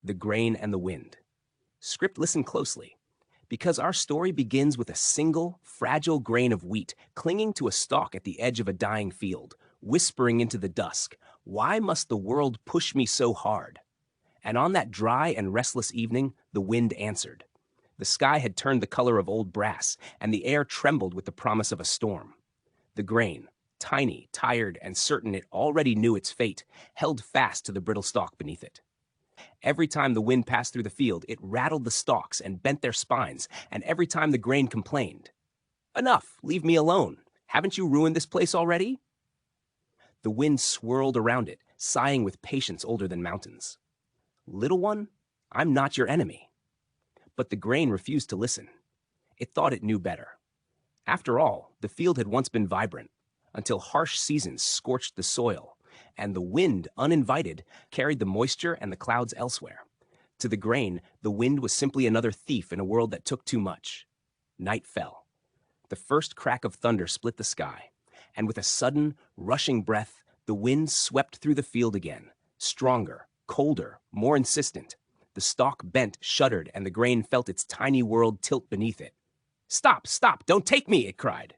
The Grain and the Wind. Script, listen closely, because our story begins with a single, fragile grain of wheat clinging to a stalk at the edge of a dying field, whispering into the dusk, "Why must the world push me so hard?" And on that dry and restless evening, the wind answered. The sky had turned the color of old brass, and the air trembled with the promise of a storm. The grain, tiny, tired, and certain it already knew its fate, held fast to the brittle stalk beneath it. Every time the wind passed through the field, it rattled the stalks and bent their spines, and every time the grain complained, "Enough, leave me alone. Haven't you ruined this place already?" The wind swirled around it, sighing with patience older than mountains. "Little one, I'm not your enemy." But the grain refused to listen. It thought it knew better. After all, the field had once been vibrant, until harsh seasons scorched the soil, and the wind, uninvited, carried the moisture and the clouds elsewhere. To the grain, the wind was simply another thief in a world that took too much. Night fell. The first crack of thunder split the sky, and with a sudden, rushing breath, the wind swept through the field again, stronger, colder, more insistent. The stalk bent, shuddered, and the grain felt its tiny world tilt beneath it. "Stop, stop, don't take me!" it cried.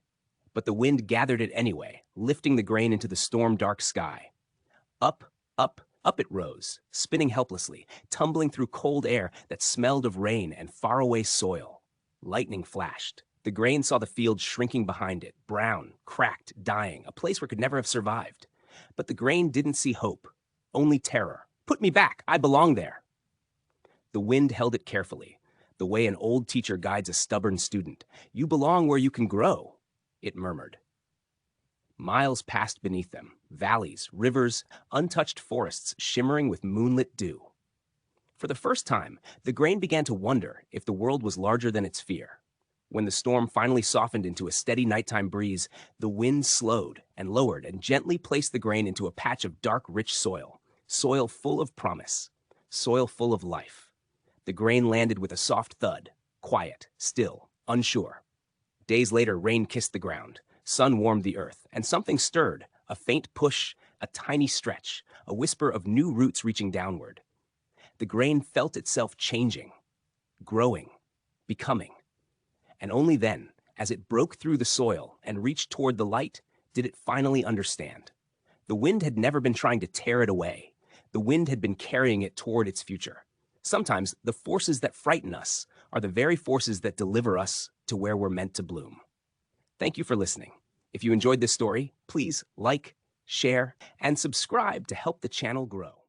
But the wind gathered it anyway, lifting the grain into the storm-dark sky. Up, up, up it rose, spinning helplessly, tumbling through cold air that smelled of rain and faraway soil. Lightning flashed. The grain saw the field shrinking behind it, brown, cracked, dying, a place where it could never have survived. But the grain didn't see hope, only terror. "Put me back, I belong there." The wind held it carefully, the way an old teacher guides a stubborn student. "You belong where you can grow," it murmured. Miles passed beneath them, valleys, rivers, untouched forests shimmering with moonlit dew. For the first time, the grain began to wonder if the world was larger than its fear. When the storm finally softened into a steady nighttime breeze, the wind slowed and lowered and gently placed the grain into a patch of dark, rich soil, soil full of promise, soil full of life. The grain landed with a soft thud, quiet, still, unsure. Days later, rain kissed the ground, sun warmed the earth, and something stirred, a faint push, a tiny stretch, a whisper of new roots reaching downward. The grain felt itself changing, growing, becoming. And only then, as it broke through the soil and reached toward the light, did it finally understand. The wind had never been trying to tear it away. The wind had been carrying it toward its future. Sometimes the forces that frighten us are the very forces that deliver us to where we're meant to bloom. Thank you for listening. If you enjoyed this story, please like, share, and subscribe to help the channel grow.